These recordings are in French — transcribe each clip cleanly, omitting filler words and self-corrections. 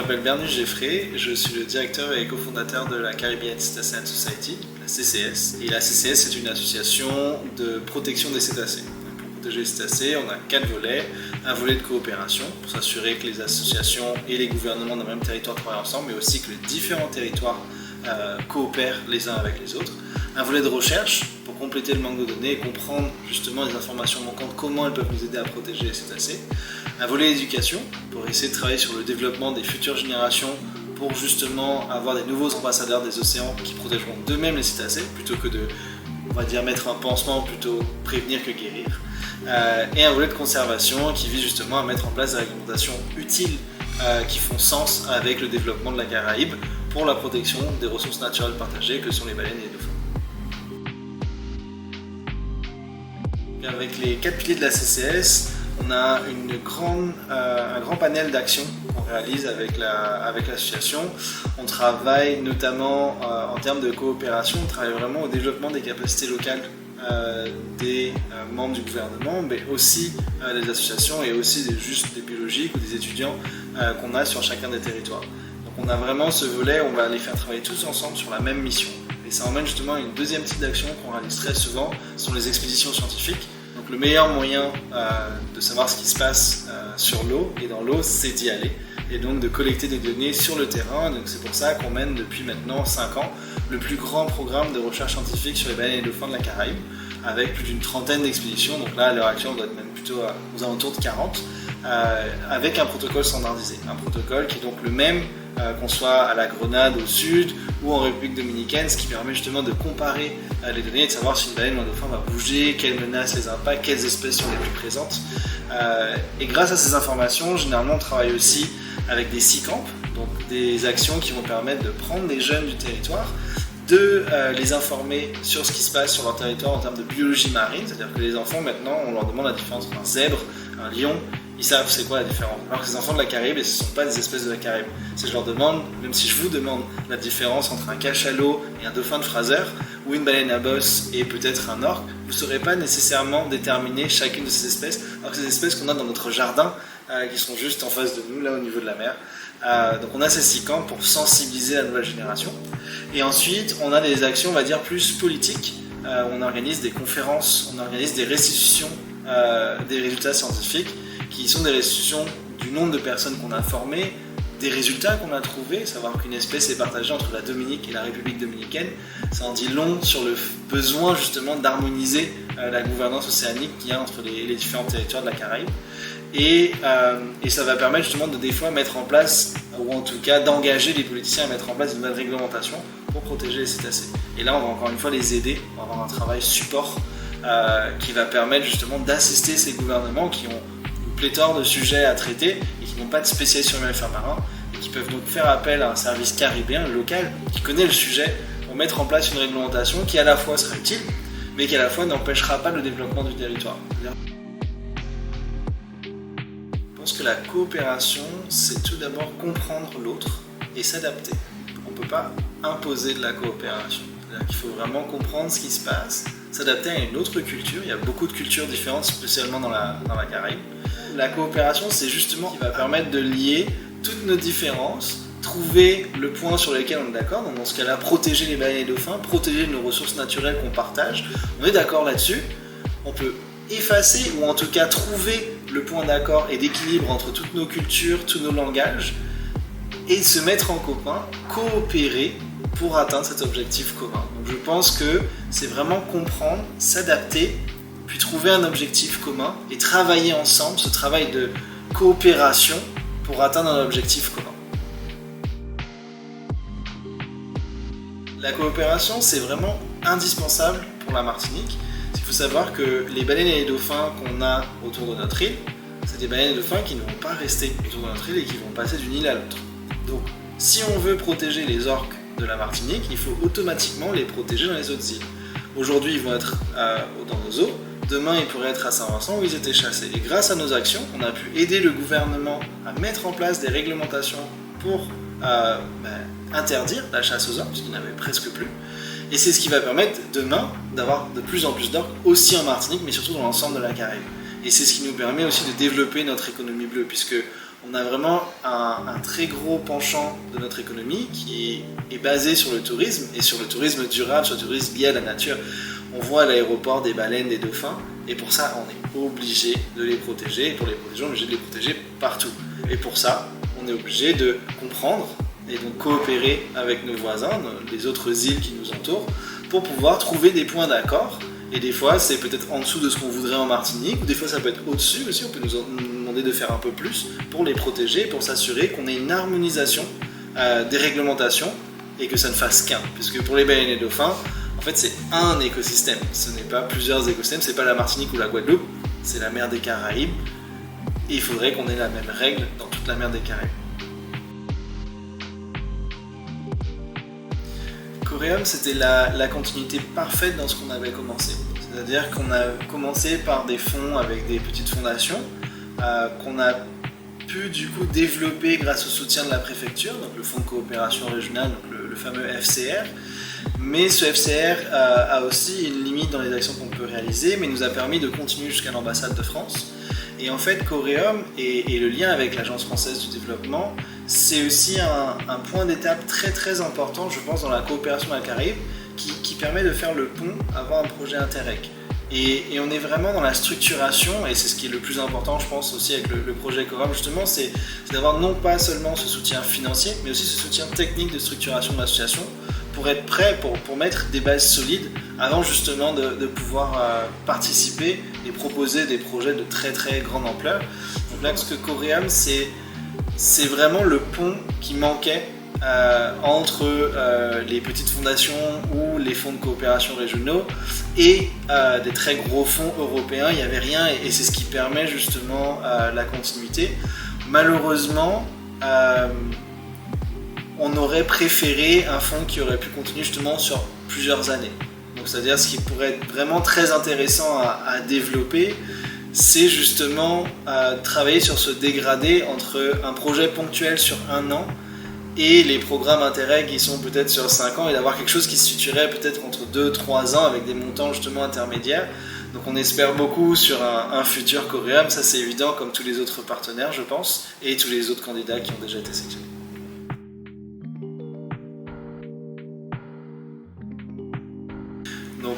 m'appelle Bernie Geffrey, je suis le directeur et cofondateur de la Caribbean Cetacean Society, la CCS. Et la CCS, c'est une association de protection des cétacés. Pour protéger les cétacés, on a 4 volets. Un volet de coopération, pour s'assurer que les associations et les gouvernements d'un même territoire travaillent ensemble, mais aussi que les différents territoires coopèrent les uns avec les autres. Un volet de recherche, pour compléter le manque de données et comprendre justement les informations manquantes, comment elles peuvent nous aider à protéger les cétacés. Un volet d'éducation, pour essayer de travailler sur le développement des futures générations, pour justement avoir des nouveaux ambassadeurs des océans qui protégeront d'eux-mêmes les cétacés, plutôt que de, on va dire, mettre un pansement, plutôt prévenir que guérir. Et un volet de conservation qui vise justement à mettre en place des réglementations utiles qui font sens avec le développement de la Caraïbe pour la protection des ressources naturelles partagées que sont les baleines et les dauphins. Avec les 4 piliers de la CCS, on a un grand panel d'actions qu'on réalise avec l'association. On travaille notamment en termes de coopération, on travaille vraiment au développement des capacités locales des membres du gouvernement, mais aussi des associations et aussi des biologiques ou des étudiants qu'on a sur chacun des territoires. Donc on a vraiment ce volet, on va les faire travailler tous ensemble sur la même mission. Et ça emmène justement à une deuxième type d'action qu'on réalise très souvent, ce sont les expéditions scientifiques. Donc le meilleur moyen de savoir ce qui se passe sur l'eau et dans l'eau, c'est d'y aller. Et donc de collecter des données sur le terrain. Donc c'est pour ça qu'on mène depuis maintenant 5 ans le plus grand programme de recherche scientifique sur les baleines et les dauphins de la Caraïbe, avec plus d'une trentaine d'expéditions. Donc là, à l'heure actuelle, on doit être même plutôt aux alentours de 40, avec un protocole standardisé. Un protocole qui est donc le même qu'on soit à la Grenade au sud ou en République dominicaine, ce qui permet justement de comparer les données et de savoir si une baleine ou un dauphin va bouger, quelles menaces les impactent, quelles espèces sont les plus présentes. Et grâce à ces informations, généralement on travaille aussi avec des SeaCamp, donc des actions qui vont permettre de prendre des jeunes du territoire, de les informer sur ce qui se passe sur leur territoire en termes de biologie marine, c'est-à-dire que les enfants maintenant, on leur demande la différence entre un zèbre, un lion, ils savent c'est quoi la différence. Alors que les enfants de la Caraïbe, ce ne sont pas des espèces de la Caraïbe. Si je leur demande, même si je vous demande la différence entre un cachalot et un dauphin de Fraser, ou une baleine à bosse et peut-être un orque, vous ne saurez pas nécessairement déterminer chacune de ces espèces, alors que ces espèces qu'on a dans notre jardin, qui sont juste en face de nous, là au niveau de la mer. Donc on a ces 6 camps pour sensibiliser la nouvelle génération. Et ensuite, on a des actions, on va dire, plus politiques. On organise des conférences, on organise des restitutions des résultats scientifiques, qui sont des restitutions du nombre de personnes qu'on a formées, des résultats qu'on a trouvés, savoir qu'une espèce est partagée entre la Dominique et la République dominicaine. Ça en dit long sur le besoin justement d'harmoniser la gouvernance océanique qu'il y a entre les différents territoires de la Caraïbe. Et ça va permettre justement de des fois mettre en place, ou en tout cas d'engager les politiciens à mettre en place une nouvelle réglementation pour protéger les cétacés. Et là on va encore une fois les aider, on va avoir un travail support qui va permettre justement d'assister ces gouvernements qui ont une pléthore de sujets à traiter et qui n'ont pas de spécialistes sur le mammifère marin et qui peuvent donc faire appel à un service caribéen local qui connaît le sujet pour mettre en place une réglementation qui à la fois sera utile mais qui à la fois n'empêchera pas le développement du territoire. Je pense que la coopération, c'est tout d'abord comprendre l'autre et s'adapter. On ne peut pas imposer de la coopération. C'est-à-dire qu'il faut vraiment comprendre ce qui se passe, s'adapter à une autre culture. Il y a beaucoup de cultures différentes, spécialement dans la Caraïbe. La coopération, c'est justement ce qui va permettre de lier toutes nos différences, trouver le point sur lequel on est d'accord. Donc dans ce cas-là, protéger les baleines et les dauphins, protéger nos ressources naturelles qu'on partage. On est d'accord là-dessus. On peut effacer ou en tout cas trouver le point d'accord et d'équilibre entre toutes nos cultures, tous nos langages et se mettre en copain, coopérer pour atteindre cet objectif commun. Donc je pense que c'est vraiment comprendre, s'adapter, puis trouver un objectif commun et travailler ensemble, ce travail de coopération pour atteindre un objectif commun. La coopération, c'est vraiment indispensable pour la Martinique. Il faut savoir que les baleines et les dauphins qu'on a autour de notre île, c'est des baleines et dauphins qui ne vont pas rester autour de notre île et qui vont passer d'une île à l'autre. Donc, si on veut protéger les orques de la Martinique, il faut automatiquement les protéger dans les autres îles. Aujourd'hui, ils vont être dans nos eaux. Demain, ils pourraient être à Saint-Vincent où ils étaient chassés. Et grâce à nos actions, on a pu aider le gouvernement à mettre en place des réglementations pour interdire la chasse aux orques, puisqu'il n'y en avait presque plus. Et c'est ce qui va permettre demain d'avoir de plus en plus d'orques aussi en Martinique, mais surtout dans l'ensemble de la Caraïbe. Et c'est ce qui nous permet aussi de développer notre économie bleue, puisque on a vraiment un très gros penchant de notre économie qui est basé sur le tourisme, et sur le tourisme durable, sur le tourisme lié à la nature. On voit à l'aéroport des baleines, des dauphins, et pour ça, on est obligé de les protéger. Et pour les protéger, on est obligé de les protéger partout. Et pour ça, on est obligé de comprendre et donc coopérer avec nos voisins, les autres îles qui nous entourent, pour pouvoir trouver des points d'accord. Et des fois, c'est peut-être en dessous de ce qu'on voudrait en Martinique, ou des fois, ça peut être au-dessus aussi. On peut nous demander de faire un peu plus pour les protéger, pour s'assurer qu'on ait une harmonisation des réglementations et que ça ne fasse qu'un. Puisque pour les baleines et les dauphins, en fait, c'est un écosystème. Ce n'est pas plusieurs écosystèmes, c'est pas la Martinique ou la Guadeloupe, c'est la mer des Caraïbes. Et il faudrait qu'on ait la même règle dans toute la mer des Caraïbes. Coreum, c'était la continuité parfaite dans ce qu'on avait commencé. C'est-à-dire qu'on a commencé par des fonds avec des petites fondations qu'on a pu du coup développer grâce au soutien de la préfecture, donc le fonds de coopération régionale, donc le fameux FCR. Mais ce FCR a aussi une limite dans les actions qu'on peut réaliser, mais nous a permis de continuer jusqu'à l'ambassade de France. Et en fait, Coreum et le lien avec l'Agence française du développement, c'est aussi un point d'étape très très important, je pense, dans la coopération à la Caraïbe, qui permet de faire le pont avant un projet Interreg. Et on est vraiment dans la structuration, et c'est ce qui est le plus important, je pense, aussi avec le projet Coreum, justement, c'est d'avoir non pas seulement ce soutien financier, mais aussi ce soutien technique de structuration de l'association, pour être prêt, pour mettre des bases solides avant justement de pouvoir participer et proposer des projets de très très grande ampleur. Donc là, ce que Coreum, c'est vraiment le pont qui manquait entre les petites fondations ou les fonds de coopération régionaux et des très gros fonds européens. Il n'y avait rien et c'est ce qui permet justement la continuité. Malheureusement, on aurait préféré un fonds qui aurait pu continuer justement sur plusieurs années. Donc c'est-à-dire ce qui pourrait être vraiment très intéressant à développer, c'est justement travailler sur ce dégradé entre un projet ponctuel sur 1 an et les programmes Interreg qui sont peut-être sur 5 ans, et d'avoir quelque chose qui se situerait peut-être entre 2-3 ans avec des montants justement intermédiaires. Donc on espère beaucoup sur un futur Coreum, ça c'est évident, comme tous les autres partenaires je pense, et tous les autres candidats qui ont déjà été sélectionnés. Donc,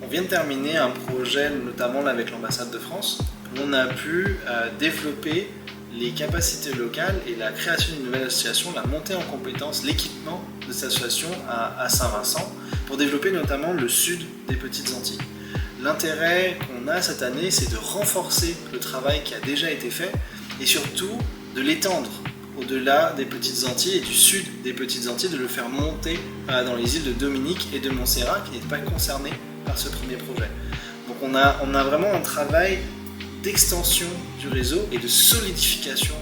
on vient de terminer un projet, notamment là, avec l'ambassade de France, où on a pu développer les capacités locales et la création d'une nouvelle association, la montée en compétences, l'équipement de cette association à Saint-Vincent, pour développer notamment le sud des Petites Antilles. L'intérêt qu'on a cette année, c'est de renforcer le travail qui a déjà été fait et surtout de l'étendre au-delà des Petites Antilles et du sud des Petites Antilles, de le faire monter dans les îles de Dominique et de Montserrat qui n'étaient pas concernées par ce premier projet. Donc on a vraiment un travail d'extension du réseau et de solidification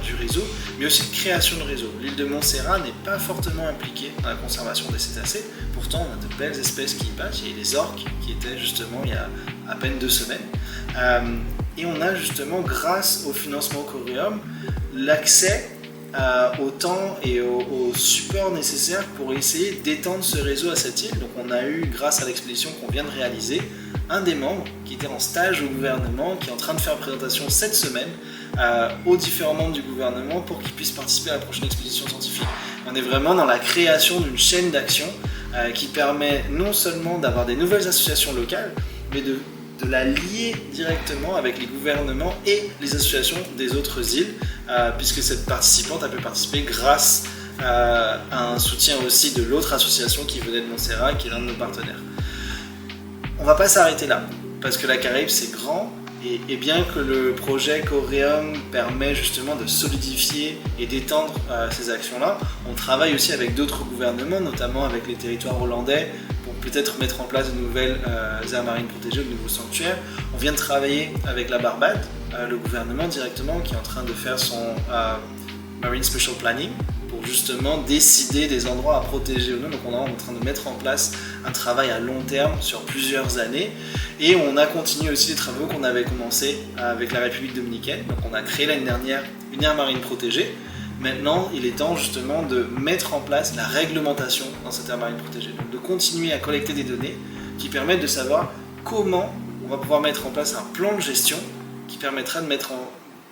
du réseau, mais aussi de création de réseau. L'île de Montserrat n'est pas fortement impliquée dans la conservation des cétacés, pourtant on a de belles espèces qui y passent. Il y a les orques qui étaient justement il y a à peine 2 semaines. Et on a justement, grâce au financement Coreum, l'accès au temps et au support nécessaire pour essayer d'étendre ce réseau à cette île. Donc on a eu, grâce à l'expédition qu'on vient de réaliser, un des membres qui était en stage au gouvernement, qui est en train de faire présentation cette semaine aux différents membres du gouvernement pour qu'ils puissent participer à la prochaine expédition scientifique. On est vraiment dans la création d'une chaîne d'action qui permet non seulement d'avoir des nouvelles associations locales, mais de la lier directement avec les gouvernements et les associations des autres îles, puisque cette participante a pu participer grâce à un soutien aussi de l'autre association qui venait de Montserrat, qui est l'un de nos partenaires. On ne va pas s'arrêter là, parce que la Caraïbe c'est grand, et bien que le projet Coreum permet justement de solidifier et d'étendre ces actions-là, on travaille aussi avec d'autres gouvernements, notamment avec les territoires hollandais, pour peut-être mettre en place de nouvelles aires marines protégées, de nouveaux sanctuaires. On vient de travailler avec la Barbade, le gouvernement directement, qui est en train de faire son Marine Special Planning, pour justement décider des endroits à protéger ou non. Donc on est en train de mettre en place un travail à long terme sur plusieurs années, et on a continué aussi les travaux qu'on avait commencé avec la République dominicaine. Donc on a créé l'année dernière une aire marine protégée. Maintenant, il est temps justement de mettre en place la réglementation dans cette aire marine protégée. Donc de continuer à collecter des données qui permettent de savoir comment on va pouvoir mettre en place un plan de gestion qui permettra de mettre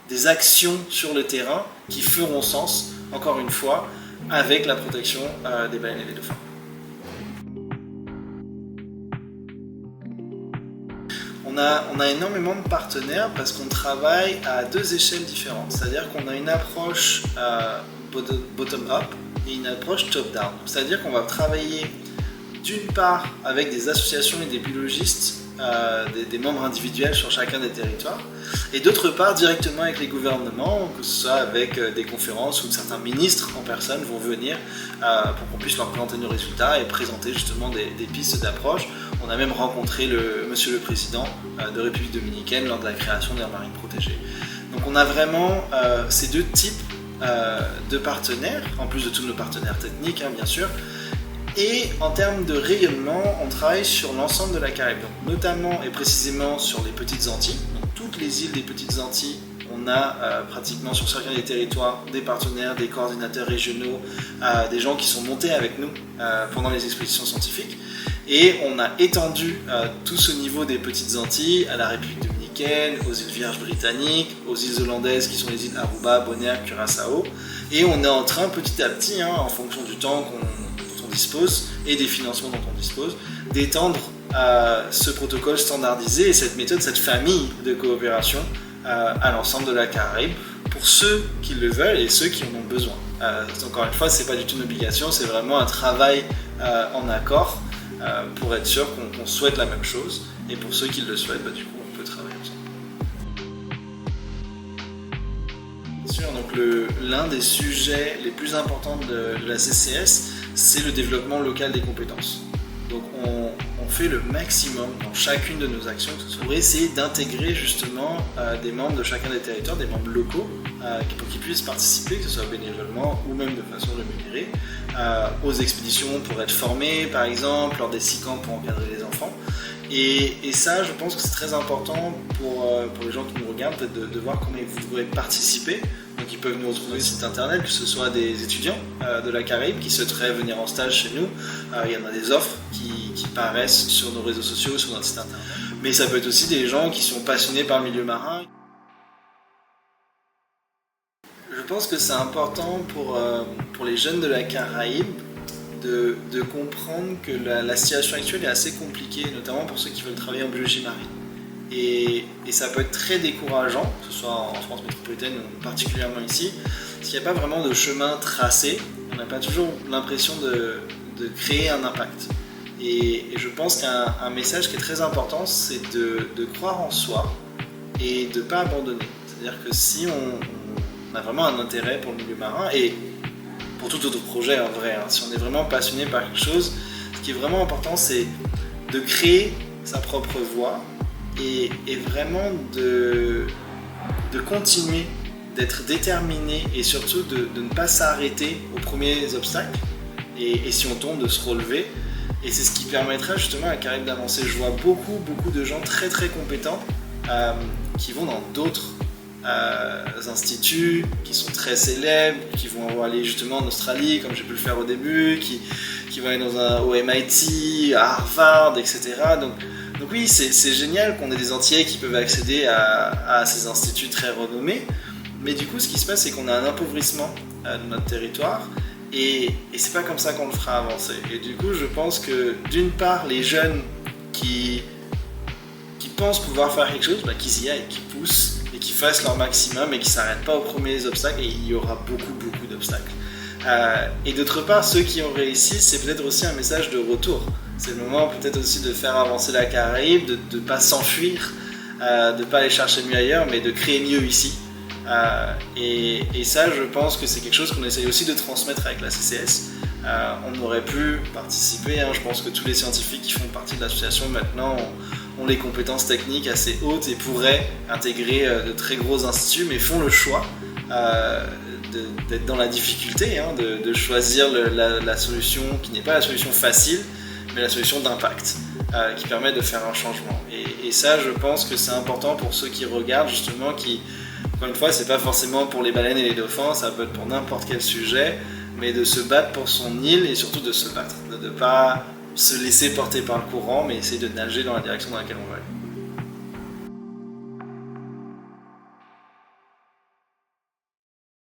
des actions sur le terrain qui feront sens, encore une fois, avec la protection des baleines et des dauphins. On a énormément de partenaires parce qu'on travaille à deux échelles différentes. C'est-à-dire qu'on a une approche bottom-up et une approche top-down. C'est-à-dire qu'on va travailler d'une part avec des associations et des biologistes, des membres individuels sur chacun des territoires, et d'autre part directement avec les gouvernements, que ce soit avec des conférences où certains ministres en personne vont venir pour qu'on puisse leur présenter nos résultats et présenter justement des pistes d'approche. On a même rencontré Monsieur le Président de République Dominicaine lors de la création d'aires marines protégées. Donc on a vraiment ces deux types de partenaires, en plus de tous nos partenaires techniques bien sûr. Et en termes de rayonnement, on travaille sur l'ensemble de la Caraïbe, donc notamment et précisément sur les Petites Antilles. Donc toutes les îles des Petites Antilles, on a pratiquement sur chacun des territoires des partenaires, des coordinateurs régionaux, des gens qui sont montés avec nous pendant les expéditions scientifiques. Et on a étendu tout ce niveau des Petites Antilles à la République dominicaine, aux îles Vierges britanniques, aux îles hollandaises qui sont les îles Aruba, Bonaire, Curaçao. Et on est en train petit à petit, en fonction du temps dont on dispose et des financements dont on dispose, d'étendre ce protocole standardisé et cette méthode, cette famille de coopération à l'ensemble de la Caraïbe pour ceux qui le veulent et ceux qui en ont besoin. Encore une fois, c'est pas du tout une obligation, c'est vraiment un travail en accord pour être sûr qu'on souhaite la même chose, et pour ceux qui le souhaitent, du coup on peut travailler ensemble. Bien sûr, donc l'un des sujets les plus importants de la CCS, c'est le développement local des compétences. Donc on fait le maximum dans chacune de nos actions pour essayer d'intégrer justement des membres de chacun des territoires, des membres locaux, pour qu'ils puissent participer, que ce soit bénévolement ou même de façon rémunérée, aux expéditions pour être formés par exemple, lors des 6 camps pour encadrer les enfants. Et ça, je pense que c'est très important pour les gens qui nous regardent, peut-être de voir comment ils voudraient participer. Donc ils peuvent nous retrouver sur le site internet, que ce soit des étudiants de la Caraïbe qui souhaiteraient venir en stage chez nous. Il y en a des offres qui paraissent sur nos réseaux sociaux, sur notre site internet. Mais ça peut être aussi des gens qui sont passionnés par le milieu marin. Je pense que c'est important pour les jeunes de la Caraïbe de comprendre que la situation actuelle est assez compliquée, notamment pour ceux qui veulent travailler en biologie marine. Et ça peut être très décourageant, que ce soit en France métropolitaine ou particulièrement ici, parce qu'il n'y a pas vraiment de chemin tracé. On n'a pas toujours l'impression de créer un impact. Et je pense qu'un message qui est très important, c'est de croire en soi et de ne pas abandonner. C'est-à-dire que si on a vraiment un intérêt pour le milieu marin, et pour tout autre projet en vrai, si on est vraiment passionné par quelque chose, ce qui est vraiment important, c'est de créer sa propre voie et vraiment de continuer, d'être déterminé et surtout de ne pas s'arrêter aux premiers obstacles, et si on tombe, de se relever. Et c'est ce qui permettra justement à la Caraïbe d'avancer. Je vois beaucoup de gens très compétents qui vont dans d'autres instituts qui sont très célèbres, qui vont aller justement en Australie comme j'ai pu le faire au début, qui vont aller au MIT, à Harvard, etc. Donc oui, c'est génial qu'on ait des Antillais qui peuvent accéder à ces instituts très renommés, mais du coup ce qui se passe, c'est qu'on a un appauvrissement de notre territoire, et c'est pas comme ça qu'on le fera avancer. Et du coup je pense que d'une part les jeunes qui pensent pouvoir faire quelque chose, qu'ils y aillent, qu'ils poussent et qu'ils fassent leur maximum et qu'ils ne s'arrêtent pas aux premiers obstacles, et il y aura beaucoup d'obstacles. Et d'autre part, ceux qui ont réussi, c'est peut-être aussi un message de retour. C'est le moment peut-être aussi de faire avancer la Caraïbe, de ne pas s'enfuir, de ne pas aller chercher mieux ailleurs, mais de créer mieux ici. Et ça, je pense que c'est quelque chose qu'on essaye aussi de transmettre avec la CCS. On aurait pu participer, je pense que tous les scientifiques qui font partie de l'association maintenant ont les compétences techniques assez hautes et pourraient intégrer de très gros instituts, mais font le choix d'être dans la difficulté, de choisir la solution qui n'est pas la solution facile, mais la solution d'impact, qui permet de faire un changement. Et ça, je pense que c'est important pour ceux qui regardent, justement, encore une fois, c'est pas forcément pour les baleines et les dauphins, ça peut être pour n'importe quel sujet, mais de se battre pour son île et surtout de se battre, de ne pas se laisser porter par le courant, mais essayer de nager dans la direction dans laquelle on va aller.